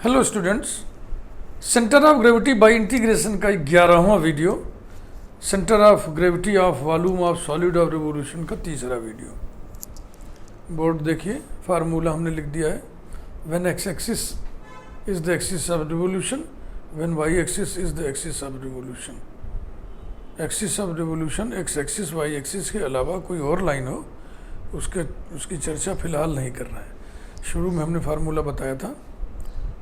Hello students, centre of gravity by integration का 11वां video, centre of gravity of volume of solid of revolution का तीसरा video. Board देखिए, formula हमने लिख दिया है। When x axis is the axis of revolution, when y axis is the axis of revolution. Axis of revolution x axis y axis के अलावा कोई और लाइन हो उसकी चर्चा फिलहाल नहीं कर रहे हैं। शुरू में हमने फार्मूला बताया था,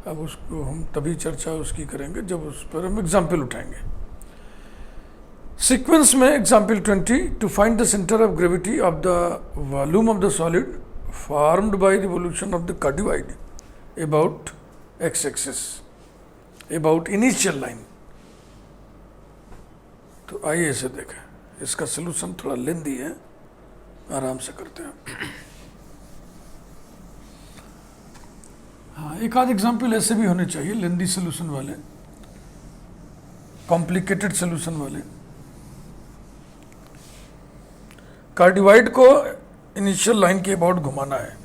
अब उसको हम तभी चर्चा उसकी करेंगे जब उस पर हम एग्जाम्पल उठाएंगे। सीक्वेंस में example 20, to find the centre of gravity of the volume of the solid formed by revolution of the cardioid about x axis about initial line. तो आइए इसे देखें। इसका सलूशन थोड़ा लेंदी है, आराम से करते हैं। हाँ, एक आध एग्जाम्पल ऐसे भी होने चाहिए, लेंदी सोल्यूशन वाले, कॉम्प्लिकेटेड सोल्यूशन वाले। कार्डियोइड को इनिशियल लाइन के अबाउट घुमाना है।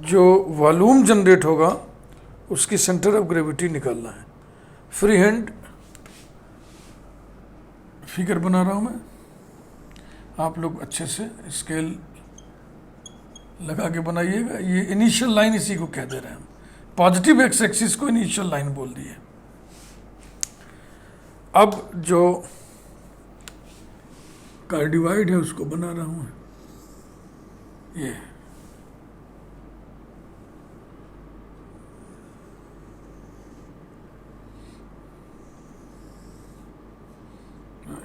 जो वॉल्यूम जनरेट होगा उसकी सेंटर ऑफ ग्रेविटी निकालना है। फ्री हैंड फिगर बना रहा हूं मैं, आप लोग अच्छे से स्केल लगा के बनाइएगा। ये इनिशियल लाइन इसी को कह दे रहे हैं हम। पॉजिटिव एक्स एक्सिस को इनिशियल लाइन बोल दिए। अब जो कार्डियोइड है उसको बना रहा हूं ये।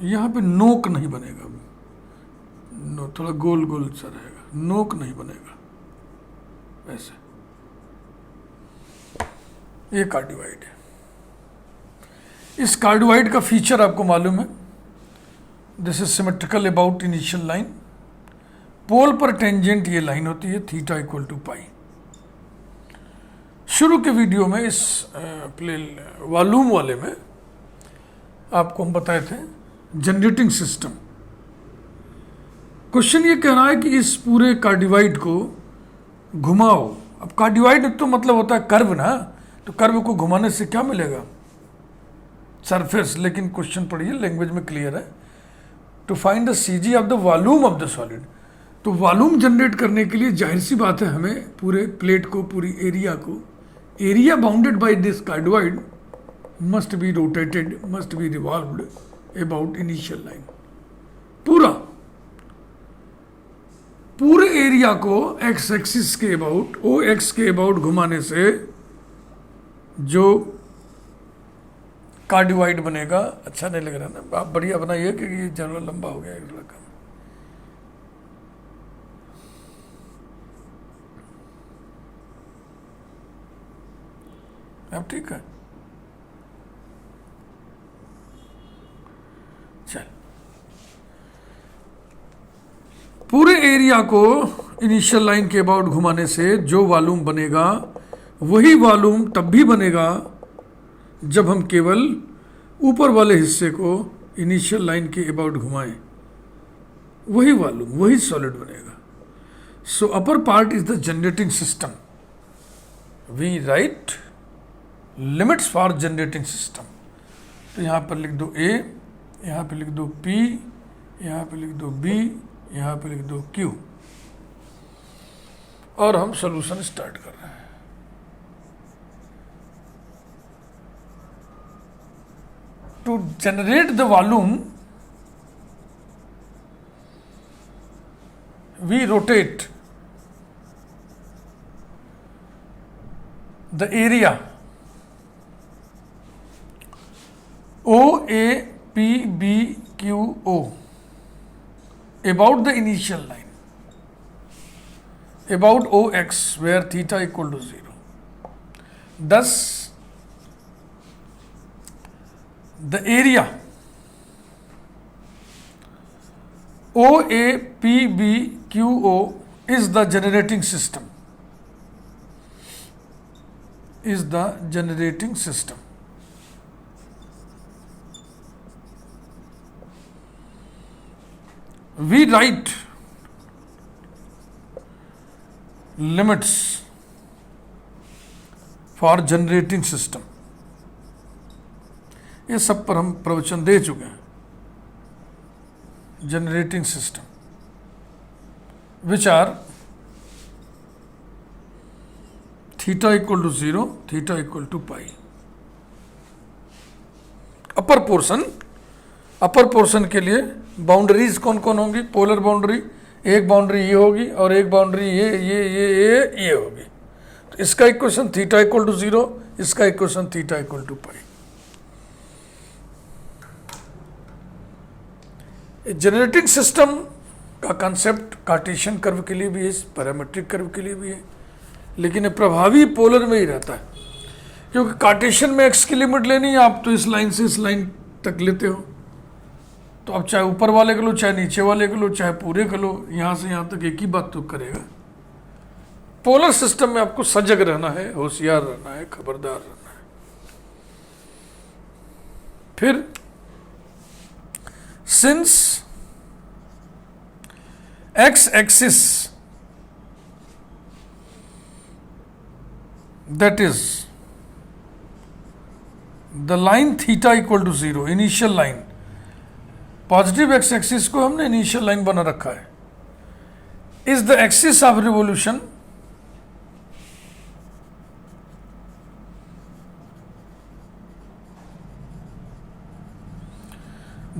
यहां पे नोक नहीं बनेगा, थोड़ा गोल गोल सा रहेगा, नोक नहीं बनेगा ऐसे। ये कार्डियोइड है। इस कार्डियोइड का फीचर आपको मालूम है, this is symmetrical about initial line. Pole पर टेंजेंट ये लाइन होती है, थीटा इक्वल टू पाई। शुरू के वीडियो में इस वॉल्यूम वाले में आपको हम बताए थे जनरेटिंग सिस्टम। क्वेश्चन ये कह रहा है कि इस पूरे कार्डियोइड को घुमाओ। अब कार्डियोइड तो मतलब होता है कर्व ना, तो कर्व को घुमाने से क्या मिलेगा? सरफेस। लेकिन क्वेश्चन पढ़िए, लैंग्वेज में क्लियर है। To find the CG of the volume of the solid. तो वॉल्यूम जनरेट करने के लिए जाहिर सी बात है हमें पूरे प्लेट को, पूरी एरिया को, area bounded by this cardioid must be rotated, must be revolved about initial line. पूरे एरिया को एक्स एक्सिस के अबाउट, ओ एक्स के अबाउट घुमाने से जो कार्डियोइड बनेगा। अच्छा नहीं लग रहा ना? आप बढ़िया बनाइए क्योंकि ये जनरल लंबा हो गया एक लड़का। अब ठीक है, चल। पूरे एरिया को इनिशियल लाइन के अबाउट घुमाने से जो वॉल्यूम बनेगा वही वॉल्यूम तब भी बनेगा जब हम केवल ऊपर वाले हिस्से को इनिशियल लाइन के अबाउट घुमाएं। वही वॉल्यूम, वही सॉलिड बनेगा। So upper part is the generating system. We write limits for generating system. तो यहां पर लिख दो ए, यहां पे लिख दो P, यहां पे लिख दो B, यहां पे लिख दो Q, और हम सॉल्यूशन स्टार्ट कर रहे हैं। To generate the volume we rotate the area OAPBQO about the initial line, about OX where theta equal to 0. Thus, the area OAPBQO is the generating system. Is the generating system. We write limits for generating system. ये सब पर हम प्रवचन दे चुके हैं। Generating system which are theta equal to 0, theta equal to pi. Upper portion के लिए बाउंड्रीज कौन कौन होंगी? पोलर बाउंड्री, एक बाउंड्री ये होगी और एक बाउंड्री ये होगी। तो इसका इक्वेशन थीटा इक्वल टू 0, इसका equation theta equal to pi. Generating system का कंसेप्ट कार्टेशियन कर्व के लिए भी है, पैरामेट्रिक कर्व के लिए भी है, लेकिन ये प्रभावी पोलर में ही रहता है, क्योंकि कार्टेशियन में एक्स की लिमिट लेनी है, आप तो इस लाइन से इस लाइन तक लेते हो, तो अब चाहे ऊपर वाले का लो, चाहे नीचे वाले का लो, चाहे पूरे का लो, यहाँ से यहाँ तक एक ही बात तो करेगा। पोलर सिस्टम में आपको सजग रहना है, होशियार रहना है, खबरदार रहना है। फिर since x axis, that is the line theta equal to 0, initial line, positive x axis को हमने इनिशियल लाइन बना रखा है, is the axis of revolution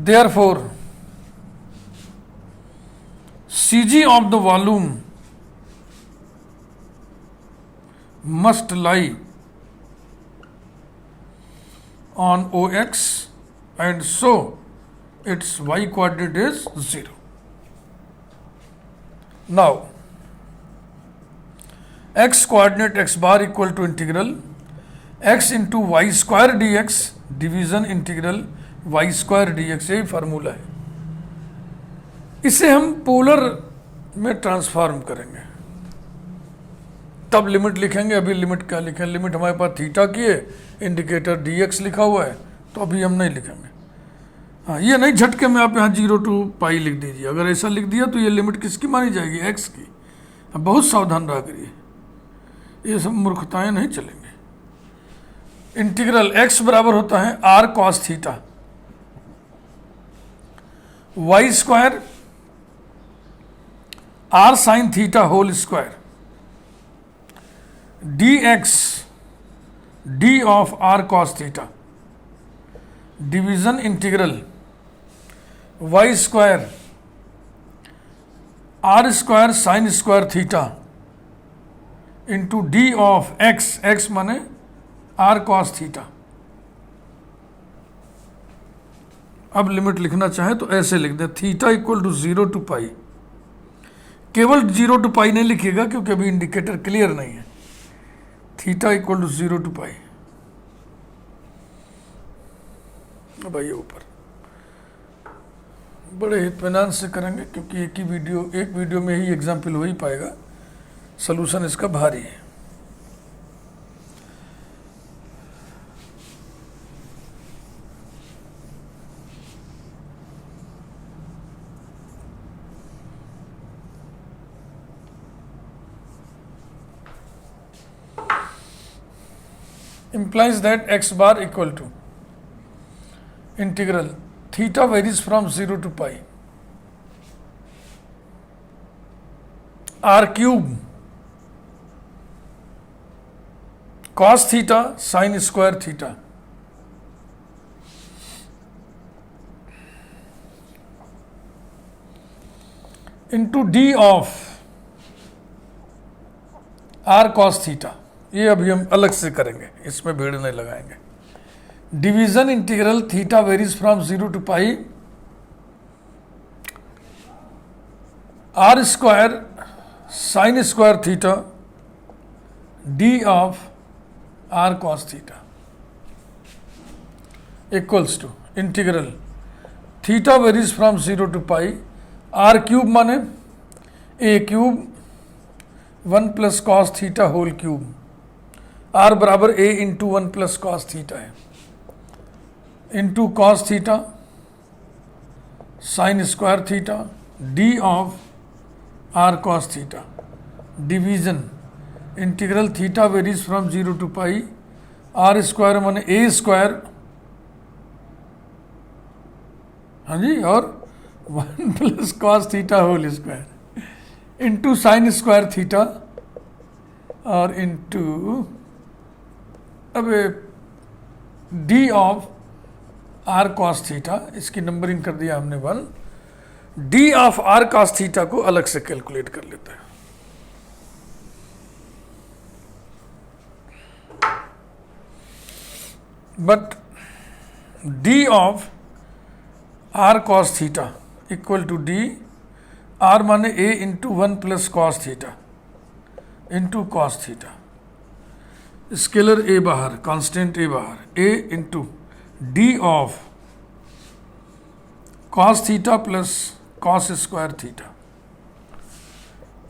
therefore CG of the volume must lie on OX and so its y coordinate is 0. Now x coordinate x bar equal to integral x into y square dx division integral y square dx, यही formula है। इसे हम polar में transform करेंगे, तब limit लिखेंगे। अभी limit क्या लिखें? लिमिट हमारे पास थीटा की है, इंडिकेटर dx लिखा हुआ है, तो अभी हम नहीं लिखेंगे। हाँ, ये नहीं झटके में आप यहाँ 0 to पाई लिख दीजिए। अगर ऐसा लिख दिया तो ये लिमिट किसकी मानी जाएगी? x की। बहुत सावधान रहा करिए, ये सब मूर्खताएं नहीं चलेंगे। इंटीग्रल x बराबर होता है r cos theta, y square r sine theta whole square, dx d of r cos theta division integral y square r square sine square theta into d of x माने r cos theta. अब limit लिखना चाहे तो ऐसे लिख दें, theta equal to 0 to pi. केवल 0 to पाई नहीं लिखिएगा क्योंकि अभी इंडिकेटर क्लियर नहीं है। थीटा इक्वल टू 0 to पाई। अब आइए ऊपर, बड़े इत्मीनान से करेंगे क्योंकि एक वीडियो में ही एग्जाम्पल हो ही पाएगा, सलूशन इसका भारी है। implies that x bar equal to integral theta varies from 0 to pi r cube cos theta sin square theta into d of r cos theta। ये अभी हम अलग से करेंगे, इसमें भीड़ नहीं लगाएंगे। Division integral theta varies from 0 to pi r square sine square theta d of r cos theta equals to integral theta varies from 0 to pi r cube माने a cube 1 plus cos theta whole cube, r बराबर a into 1 plus cos theta है, into cos theta sine square theta d of r cos theta division integral theta varies from 0 to pi, are square माने a square, हाँ जी, और 1 plus cos theta whole square into sine square theta और into अब d of r cos theta, इसकी numbering कर दिया हमने 1, d of r cos theta को अलग से कैलकुलेट कर लेते हैं। But d of r cos theta equal to d, r माने a into 1 plus cos theta into cos theta, scalar a बाहर, कांस्टेंट ए बाहर, ए into d of cos theta plus cos square theta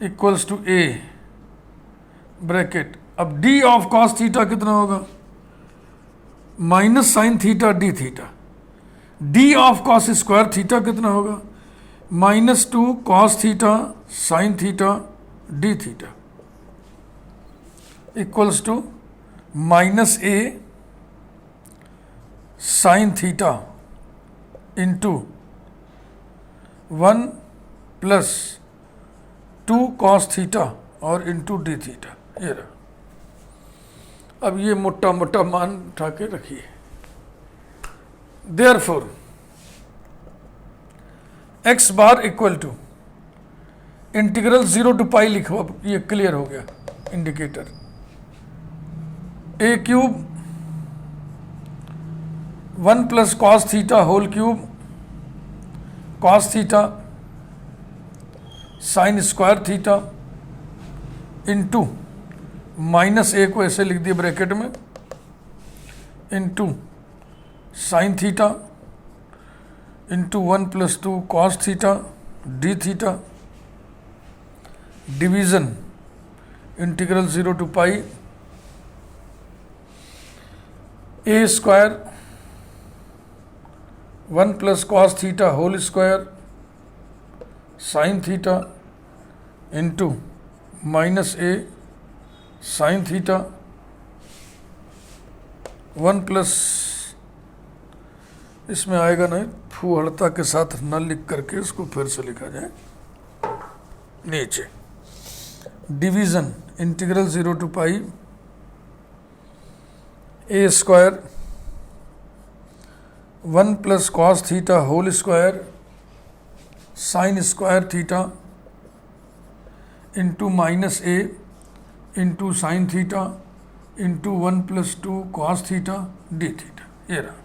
equals to a bracket. अब d of cos theta कितना होगा, minus sine theta d theta, d of cos square theta कितना होगा, -2 cos theta sine theta d theta equals to -a sine theta into 1 plus 2 cos theta और into d theta. ये रहा। अब ये मोटा मोटा मान उठा के रखिए। Therefore x bar equal to integral 0 to pi लिखो। अब ये क्लियर हो गया indicator. A cube 1 plus cos theta whole cube cos theta sine square theta into -a को ऐसे लिख दिए ब्रैकेट में into sine theta into 1 plus 2 cos theta d theta division integral 0 to pi a square 1 plus cos theta whole square sine theta into -a sine theta 1 plus, इसमें आएगा नहीं, फूहड़ता के साथ न लिख करके इसको फिर से लिखा जाए नीचे, division integral 0 to pi a square 1 plus cos theta whole square sine square theta into -a into sine theta into 1 plus 2 cos theta d theta. ये रहा।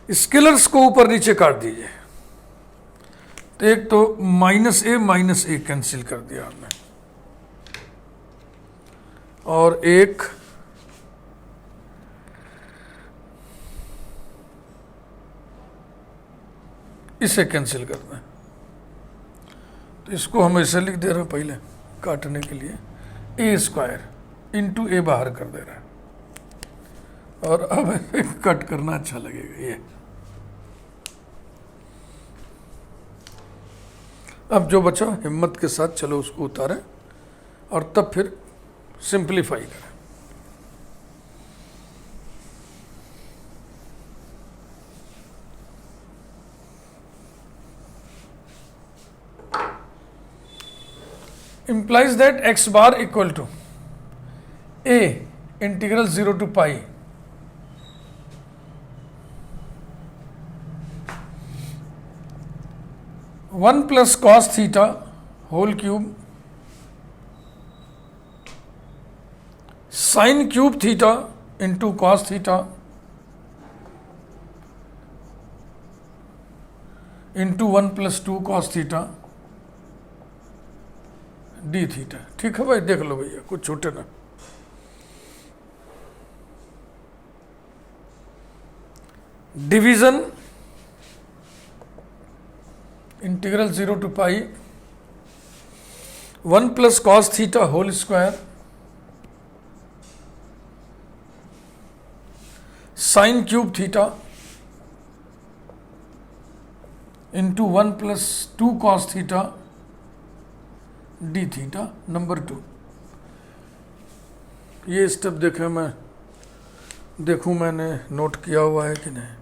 स्केलर्स को ऊपर नीचे काट दीजिए। तो एक तो -a कैंसिल कर दिया हमने, और एक इसे कैंसिल करना है। तो इसको हम ऐसे लिख दे रहे हैं पहले काटने के लिए, ए स्क्वायर इंटू ए बाहर कर दे रहा है, और अब ऐसे कट करना अच्छा लगेगा। ये अब जो बचा हिम्मत के साथ चलो उसको उतारें और तब फिर सिंप्लीफाई करें। implies that x bar equal to a integral 0 to pi one plus cos theta whole cube sine cube theta into cos theta into 1 plus 2 cos theta d theta. ठीक है भाई, देख लो भैया, कुछ छूटे ना। Division integral 0 to pi 1 plus cos theta whole square sine cube theta into 1 plus 2 cos theta d theta number 2। ये स्टेप देखूं मैंने नोट किया हुआ है कि नहीं।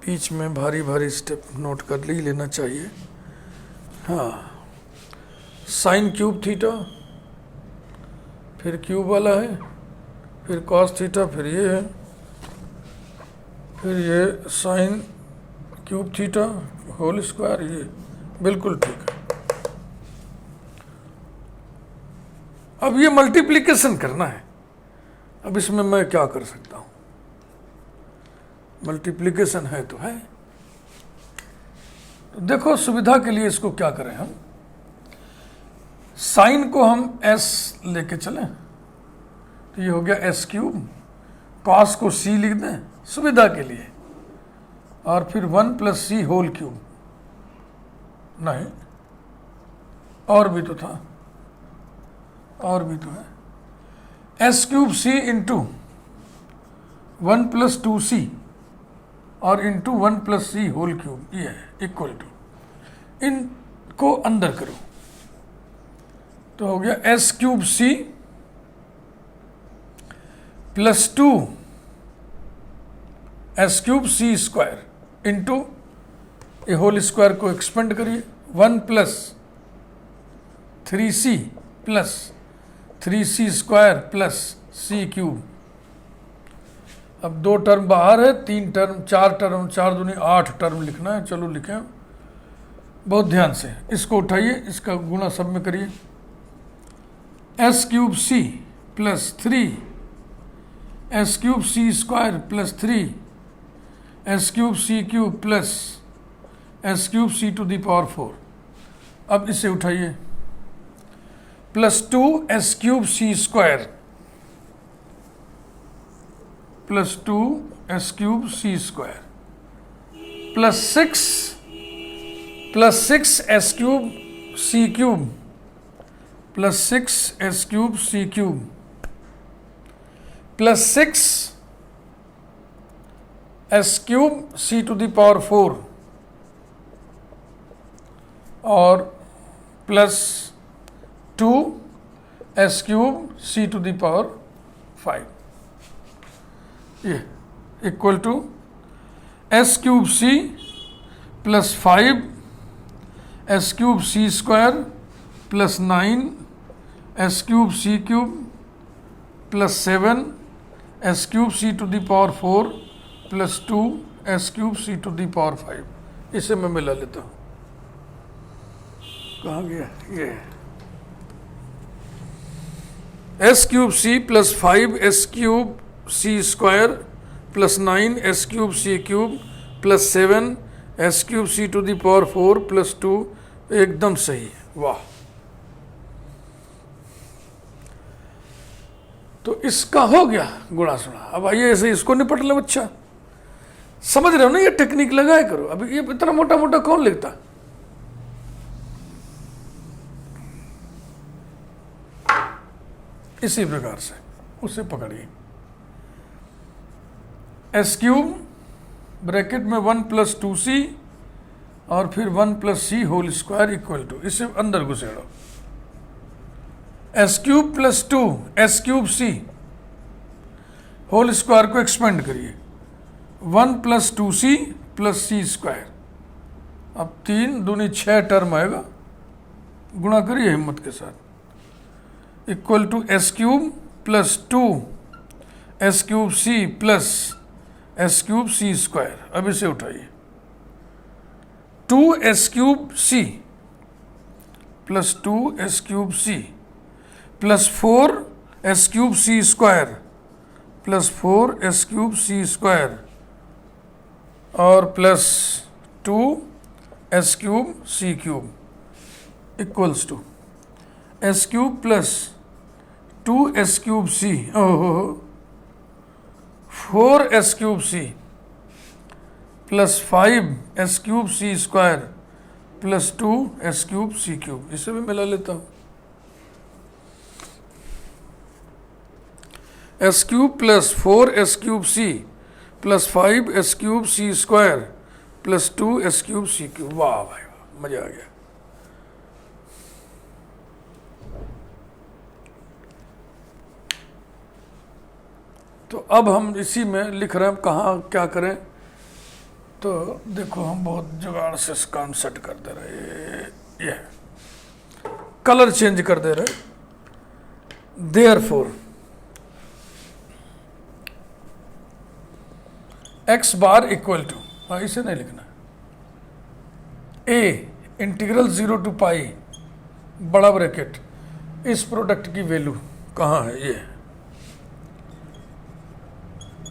बीच में भारी भारी स्टेप नोट कर ही लेना चाहिए। हाँ, साइन क्यूब थीटा, फिर क्यूब वाला है, फिर कॉस थीटा, फिर ये है, फिर ये sine cube theta whole square, ये बिल्कुल ठीक है। अब ये मल्टीप्लिकेशन करना है। अब इसमें मैं क्या कर सकता हूं? मल्टीप्लिकेशन है तो है। तो देखो सुविधा के लिए इसको क्या करें हम, साइन को हम s लेके चलें, तो ये हो गया s क्यूब, कॉस को c लिख दें सुविधा के लिए, और फिर 1 + c होल क्यूब। नहीं, और भी तो था, और भी तो है, s cube c into 1 + 2c और इंटू 1 + c होल क्यूब, ये है इक्वल टू। इनको अंदर करो तो हो गया s cube c + 2 s cube c square into ये होल स्क्वायर को एक्सपेंड करिए 1 + 3c + 3c square + c cube. अब 2 टर्म बाहर है, 3 टर्म, 4 टर्म, 4 दूनी 8 टर्म लिखना है। चलो लिखें बहुत ध्यान से, इसको उठाइए, इसका गुणा सब में करिए। s cube c + 3 s cube c square + 3 s cube c cube + s cube c to the power 4। अब इसे उठाइए, +2 s cube c square +2 s cube c square +6 s cube c cube +6 s cube c cube +6 s cube c to the power 4 और +2 s cube c to the power 5, ये equal to s cube c + 5 s cube c square + 9 s cube c cube + 7 s cube c to the power 4 + 2 s cube c to the power 5। इसे मैं मिला लेता हूँ। कहाँ गया ये? s cube c + 5 s cube c square + 9 s cube c cube + 7 s cube c to the power 4 + 2, एकदम सही है, वाह। तो इसका हो गया गुणा सुना। अब आइए ऐसे इसको निपट लो बच्चा, समझ रहे हो ना, ये टेक्निक लगाए करो। अभी ये इतना मोटा मोटा कौन लिखता? इसी प्रकार से उसे पकड़िए, s क्यूब ब्रैकेट में 1 + 2c और फिर 1 + c whole square equal to, इसे अंदर घुसेड़ो, s cube + 2 s cube c whole square को एक्सपेंड करिए 1 + 2c + c स्क्वायर। अब 3 दूनी 6 टर्म आएगा, गुणा करिए हिम्मत के साथ, equal to s cube + 2 s cube c + s cube c square. अब इसे उठाइए, 2 s cube c + 2 s cube c + 4 s cube c square + 4 s cube c square और +2 s cube c cube equals to s cube + 2 s cube c, ओहो 4 s cube c + 5 s cube c square + 2 s cube c cube. इसे भी मिला लेता हूँ, s cube + 4 s cube c + 5 s cube c square + 2 s cube c cube. वाह भाई वाह, मजा आ गया। तो अब हम इसी में लिख रहे हैं, कहाँ क्या करें। तो देखो हम बहुत जुगाड़ से काम सेट कर दे रहे, ये कलर चेंज कर दे रहे। Therefore x bar equal to, हाँ इसे नहीं लिखना, ए इंटीग्रल 0 टू पाई बड़ा ब्रैकेट, इस प्रोडक्ट की वैल्यू कहाँ है, ये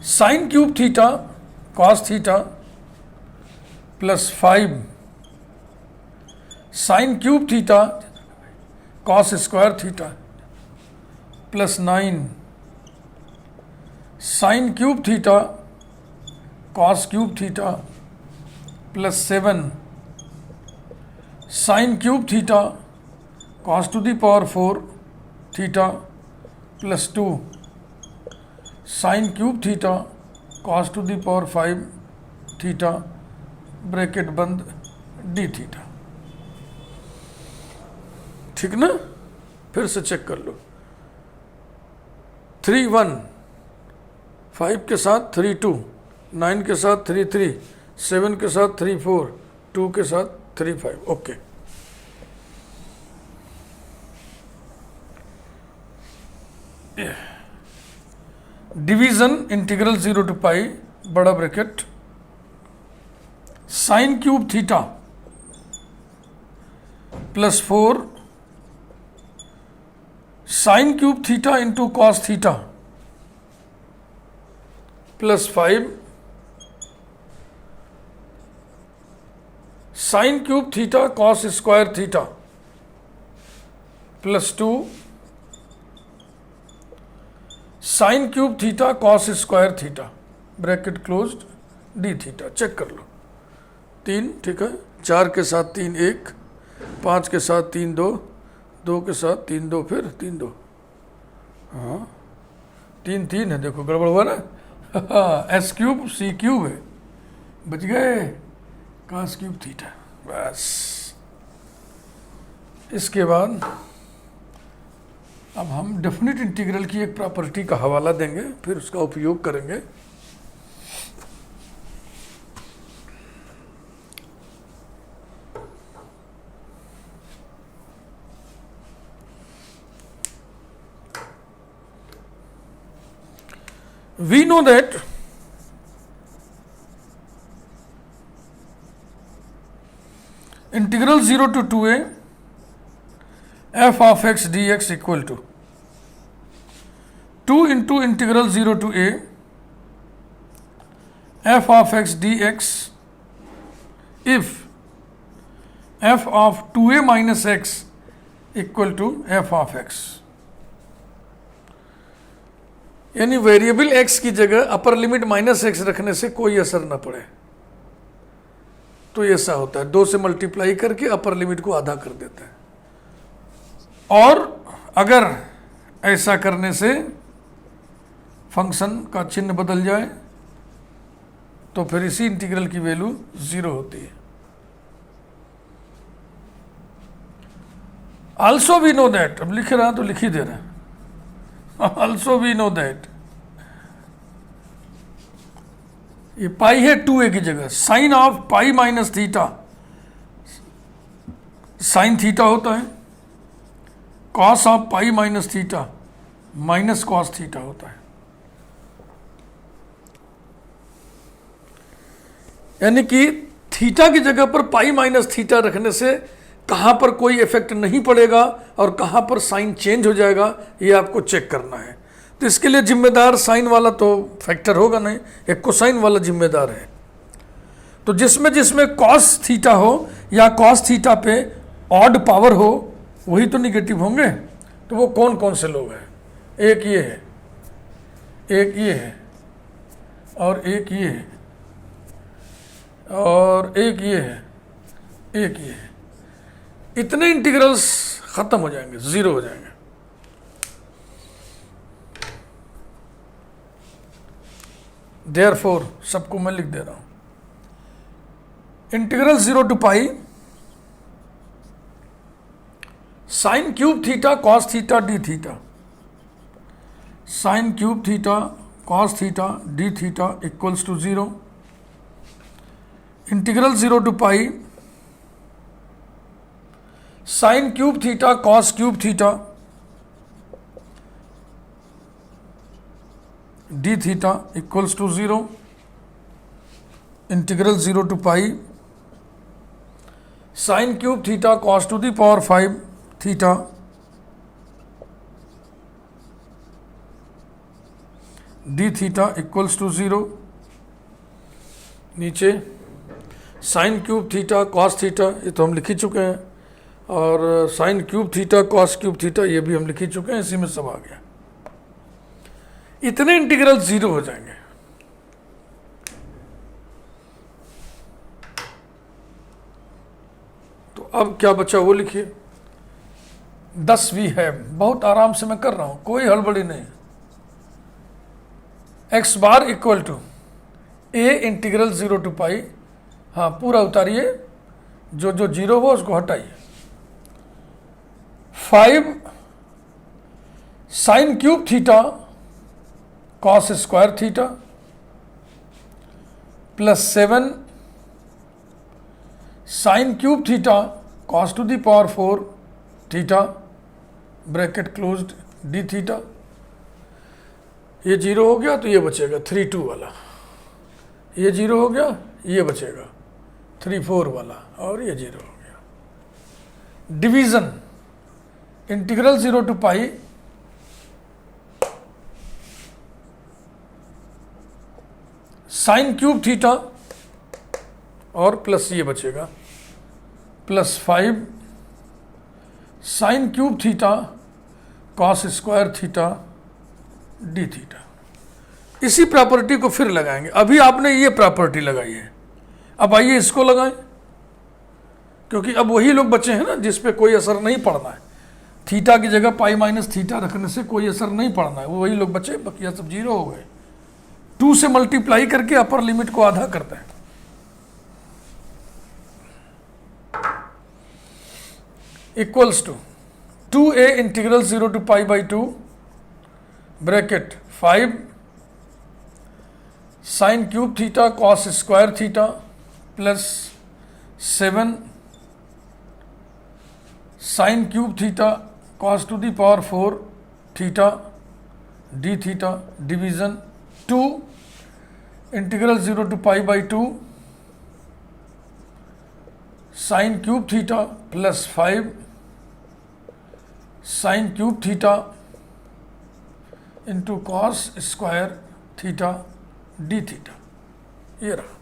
sine cube theta cos theta plus 5 sine cube theta cos square theta plus 9 sign cube theta cos cube theta plus 7 sine cube theta cos to the power 4 theta plus 2 sine cube theta cos to the power 5 theta bracket बंद D theta. ठीक ना, फिर से check कर लो। 3 1, 5 के साथ 3 2, 9 के साथ 3 3, 7 के साथ 3 4, 2 के साथ 3 5। Okay, division integral 0 to pi बड़ा bracket sine cube theta plus 4 sine cube theta into cos theta plus 5 sine cube theta cos square theta plus 2 sine cube theta cos square theta bracket closed d theta. Check कर लो। 3 ठीक है, 4 के साथ 3 1, 5 के साथ 3 2, 2 के साथ 3 2, फिर 3 2, हाँ 3 3 है, देखो गड़बड़ हुआ ना। एस क्यूब सी क्यूब है, बच गए, कॉस क्यूब थीटा। बस इसके बाद अब हम डेफिनेट इंटीग्रल की एक प्रॉपर्टी का हवाला देंगे, फिर उसका उपयोग करेंगे। We know that integral 0 to 2a f of x dx equal to 2 into integral 0 to a f of x dx if f of 2a minus x equal to f of x। यानी variable x की जगह upper limit minus x रखने से कोई असर ना पड़े, तो ऐसा होता है, 2 से मल्टीप्लाई करके अपर लिमिट को आधा कर देता है। और अगर ऐसा करने से फंक्शन का चिन्ह बदल जाए तो फिर इसी इंटीग्रल की वैल्यू 0 होती है। ऑल्सो वी नो दैट, अब लिख रहा है तो लिख ही दे रहे हैं। Also we know that ये पाई है 2a की जगह, sine of pi minus theta sine theta होता है, cos of pi minus theta minus cos theta होता है। यानी कि थीटा की जगह पर पाई माइनस थीटा रखने से कहाँ पर कोई इफेक्ट नहीं पड़ेगा और कहाँ पर साइन चेंज हो जाएगा, ये आपको चेक करना है। तो इसके लिए जिम्मेदार साइन वाला तो फैक्टर होगा नहीं, एक कोसाइन वाला जिम्मेदार है। तो जिसमें जिसमें कॉस थीटा हो या कॉस थीटा पे ऑड पावर हो वही तो निगेटिव होंगे। तो वो कौन कौन से लोग हैं, एक ये है, एक ये है, और एक ये है, और एक ये है, एक ये है। इतने इंटीग्रल्स खत्म हो जाएंगे, 0 हो जाएंगे। देयरफॉर सबको मैं लिख दे रहा हूं। Integral 0 to pi sine cube theta cos theta d theta, sine cube theta cos theta d theta equals to 0. Integral 0 to pi sin cube theta cos cube theta d theta equals to 0. Integral 0 to pi sin cube theta cos to the power 5 theta d theta equals to 0. नीचे sign cube theta cos theta ये तो हम लिख ही चुके हैं, और sign cube theta cos cube theta ये भी हम लिख ही चुके हैं, इसी में सब आ गया। इतने इंटीग्रल 0 हो जाएंगे। तो अब क्या बचा वो लिखिए। 10v है, बहुत आराम से मैं कर रहा हूं, कोई हड़बड़ी नहीं। X bar equal to a integral 0 to pi, हाँ पूरा उतारिए, जो जो 0 हो उसको हटाइए। 5 sine cube theta cos square theta plus 7 sine cube theta cos to the power 4 theta bracket closed d theta. ये 0 हो गया तो ये बचेगा 3-2 वाला, ये 0 हो गया, ये बचेगा 3-4 वाला, और ये 0 हो गया। Division integral 0 to pi sine cube theta और प्लस ये बचेगा plus 5 sine cube theta cos square theta d theta. इसी प्रॉपर्टी को फिर लगाएंगे। अभी आपने ये प्रॉपर्टी लगाई है, अब आइए इसको लगाएं, क्योंकि अब वही लोग बचे हैं ना जिस पे कोई असर नहीं पड़ना है। थीटा की जगह पाई माइनस थीटा रखने से कोई असर नहीं पड़ना है, वो वही लोग बचे, बकिया सब 0 हो गए। 2 से मल्टीप्लाई करके अपर लिमिट को आधा करते हैं। Equals to 2a integral 0 to pi by 2 bracket 5 sine cube theta cos square theta plus 7 sine cube theta cos to the power 4 theta d theta. Division 2 integral 0 to pi by 2 sine cube theta plus 5 sine cube theta into cos square theta d theta. ये रहा,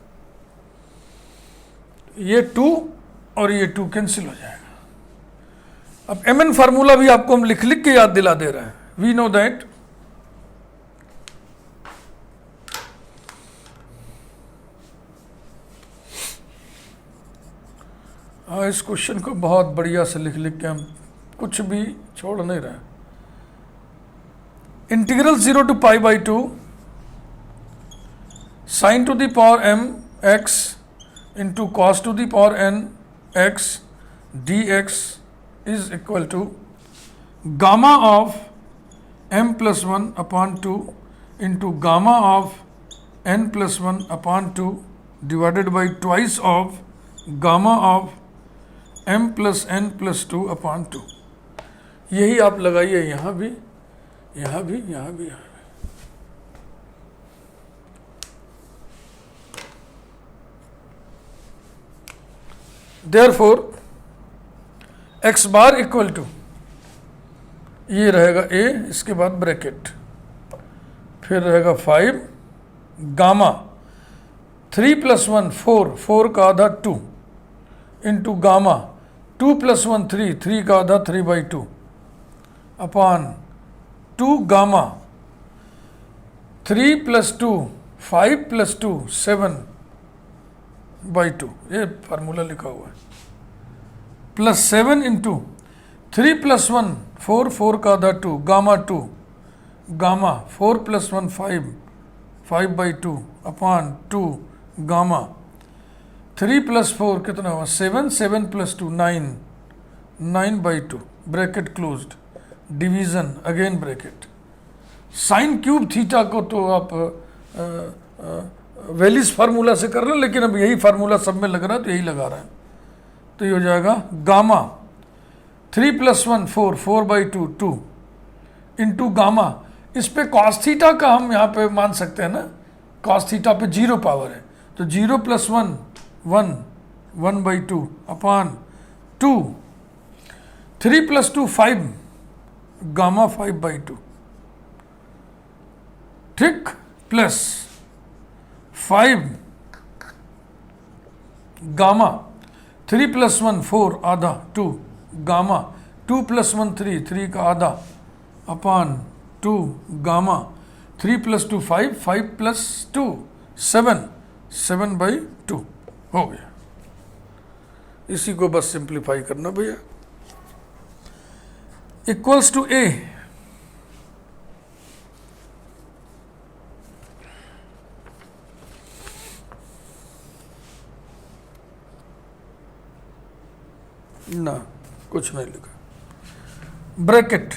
ये 2 और ये 2 cancel हो जाएगा। अब mn formula भी आपको हम लिख लिख के याद दिला दे रहे हैं। वी नो दैट इस क्वेश्चन को बहुत बढ़िया से लिख लिख के हम कुछ भी छोड़ नहीं रहे। Integral 0 to pi by 2 sine to the power m x into cos to the power n x d x is equal to gamma of m plus 1 upon 2 into gamma of n plus 1 upon 2 divided by twice of gamma of m plus n plus 2 upon 2। यही आप लगाइए यहाँ भी, यहाँ भी, यहाँ भी, यहाँ भी। Therefore, x bar equal to ये रहेगा a, इसके बाद ब्रैकेट, फिर रहेगा 5 गामा 3 प्लस 1 4, 4 का आधा 2 इंटू गामा 2 प्लस 1 3, 3 का आधा 3 by 2 upon 2 gamma 3 plus 2 5 plus 2 7 by 2। ये फार्मूला लिखा हुआ है। प्लस 7 इंटू 3 प्लस 1 4, 4 का आधा 2 gamma 2 gamma 4 plus 1 5, 5 by 2 upon 2 gamma 3 plus 4 कितना हुआ 7, 7 plus 2 9, 9 by 2 bracket closed. Division again bracket sine cube theta को तो आप वेलिस फार्मूला से कर रहे हैं, लेकिन अब यही फार्मूला सब में लग रहा है तो यही लगा रहे हैं। तो ये हो जाएगा गामा 3 + 1 4 4/2 2 इंटू गामा, इस पे कॉस थीटा का हम यहाँ पे मान सकते हैं ना, कॉस थीटा पे 0 पावर है, तो 0 + 1 1 1/2 अपॉन 2 3 + 2 5 गामा 5/2 ठीक, प्लस 5 गामा 3 + 1 4 आधा 2 गामा 2 + 1 3 3 का आधा अपॉन 2 गामा 3 + 2 5 5 + 2 7 7/2 हो गया। इसी को बस सिंप्लीफाई करना भैया, इक्वल्स टू ए ना, कुछ नहीं लिखा, ब्रैकेट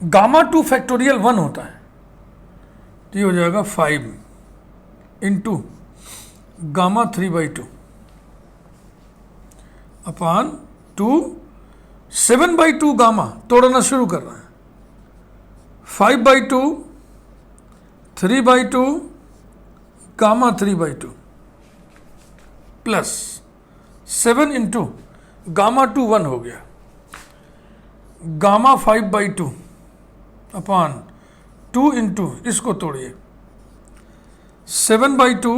गामा 2 फैक्टोरियल 1 होता है, तो ये हो जाएगा 5 इंटू गामा 3/2 अपॉन 2 7/2 गामा, तोड़ना शुरू कर रहा है, 5/2 3/2 गामा 3/2 प्लस 7 इंटू गामा 2 1 हो गया, गामा 5/2 अपॉन 2 इंटू, इसको तोड़िए 7/2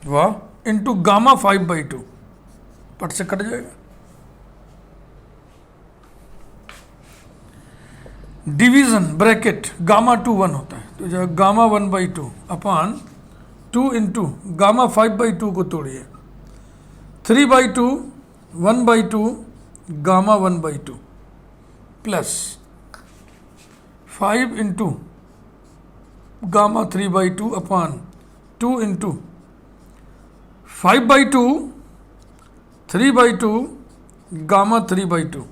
वाह इंटू गामा 5/2, पट से कट जाएगा, डिवीजन ब्रैकेट गामा 2 1 होता है, तो जो गामा 1/2 अपॉन 2 इंटू गामा 5/2 को तोड़िए 3/2 1/2 gamma 1/2 plus 5 into gamma 3/2 upon 2 into 5/2 3/2 gamma 3/2,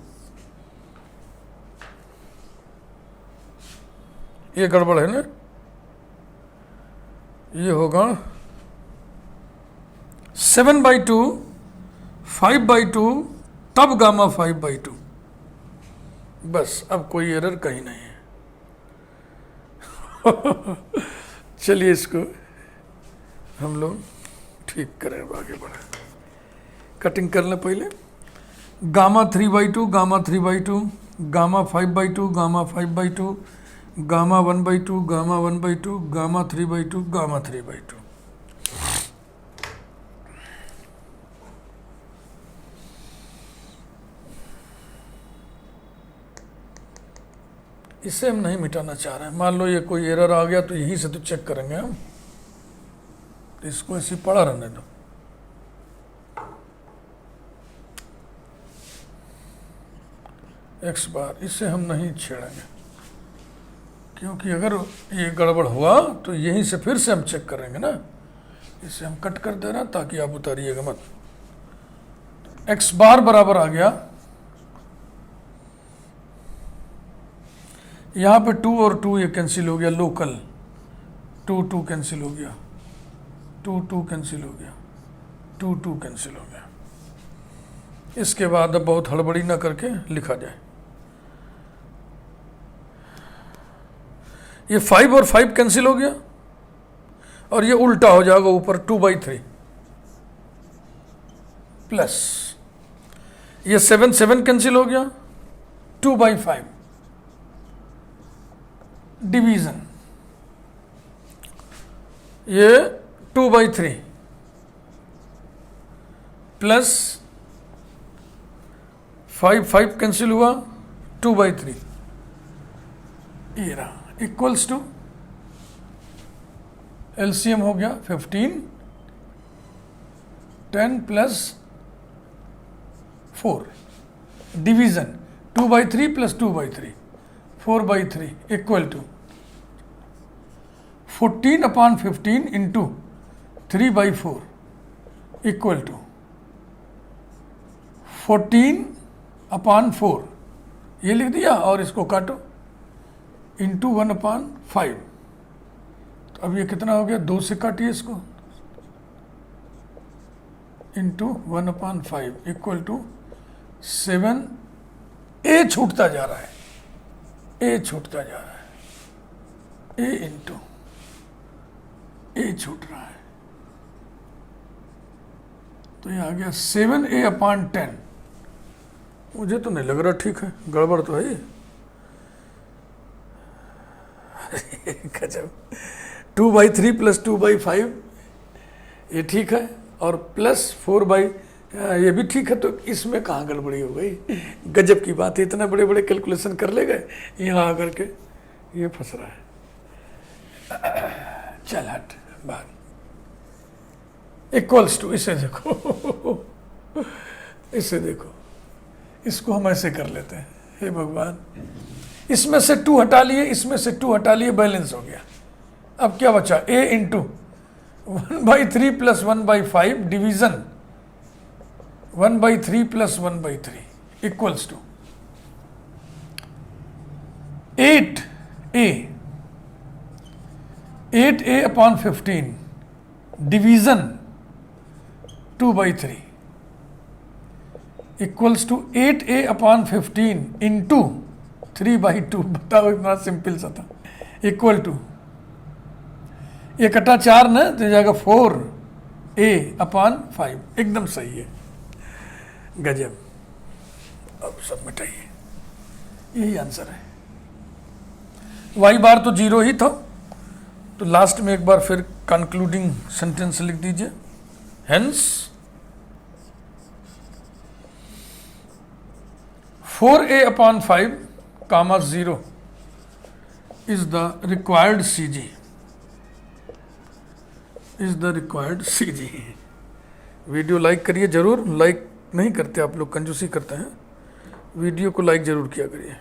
ये गड़बड़ है ना, ये होगा 7/2 5/2 तब गामा 5/2, बस अब कोई एरर कहीं नहीं है। चलिए इसको हम लोग ठीक करें, आगे बढ़े, कटिंग कर लें पहले, gamma 3/2 gamma 3/2 gamma 5/2 gamma 5/2 gamma 1/2 gamma 1/2 gamma 3/2 gamma 3/2, इसे हम नहीं मिटाना चाह रहे हैं। मान लो ये कोई एरर आ गया तो यहीं से तो चेक करेंगे हम, तो इसको ऐसे पड़ा रहने दो, x बार, इसे हम नहीं छेड़ेंगे, क्योंकि अगर ये गड़बड़ हुआ तो यहीं से फिर से हम चेक करेंगे ना, इसे हम कट कर देना ताकि आप उतारिएगा मत। x बार बराबर आ गया, यहाँ पे 2 और 2 ये कैंसिल हो गया, लोकल 2 2 कैंसिल हो गया, 2 2 कैंसिल हो गया, 2 2 कैंसिल हो गया। इसके बाद अब बहुत हड़बड़ी ना करके लिखा जाए, ये 5 और 5 कैंसिल हो गया और ये उल्टा हो जाएगा ऊपर 2/3 प्लस ये 7 7 कैंसिल हो गया 2/5 डिवीजन, ये 2/3 प्लस 5 5 कैंसिल हुआ 2/3, ये रहा, इक्वल्स टू एलसीएम हो गया 15 10 plus 4 division 2/3 plus 2/3 4/3 equal to 14/15 into 3/4 equal to 14/4 ये लिख दिया और इसको काटो इंटू 1/5। तो अब ये कितना हो गया, 2 से काटिए इसको, इंटू 1/5 इक्वल टू 7। ए छूटता जा रहा है, ए छूटता जा रहा है, ए इंटू ए छूट रहा है, तो ये आ गया 7a/10। मुझे तो नहीं लग रहा ठीक है, गड़बड़ तो है ये। गजब। 2/3 प्लस 2/5 ये ठीक है, और प्लस 4 ये भी ठीक है, तो इसमें कहाँ गड़बड़ी हो गई। गजब की बात है, इतने बड़े बड़े कैलकुलेशन कर ले गए, यहाँ आकर के ये फंस रहा है। चल हट भाग। इक्वल्स टू, इसे देखो इसे देखो, इसको हम ऐसे कर लेते हैं। हे भगवान, इसमें से 2 हटा लिए, इसमें से 2 हटा लिए, बैलेंस हो गया। अब क्या बचा, a into 1/3 plus 1/5 division 1/3 plus 1/3 equals to 8a/15 division 2/3 equals to 8a/15 into 3/2। बताओ, इतना सिंपल सा था। इक्वल टू, ये कटा 4 ना, तो जाएगा 4a/5। एकदम सही है, गजब। अब सब मिटाइए, यही आंसर है। y बार तो 0 ही था, तो लास्ट में एक बार फिर कंक्लूडिंग सेंटेंस लिख दीजिए। Hence 4a/5 comma 0 is the required CG, video like करिए जरूर। लाइक नहीं करते आप लोग, कंजूसी करते हैं। वीडियो को लाइक जरूर किया करिए।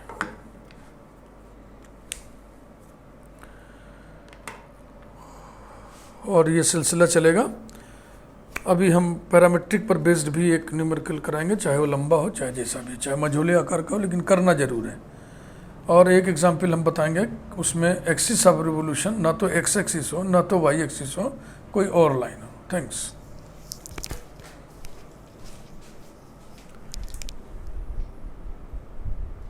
और ये सिलसिला चलेगा। अभी हम पैरामेट्रिक पर बेस्ड भी एक न्यूमेरिकल कराएंगे, चाहे वो लंबा हो, चाहे जैसा भी, चाहे मझोले आकार का हो, लेकिन करना जरूर है। और एक एग्जाम्पल हम बताएंगे, उसमें एक्सिस ऑफ रिवोल्यूशन ना तो एक्स एक्सिस हो, ना तो वाई एक्सिस हो, कोई और लाइन हो। थैंक्स।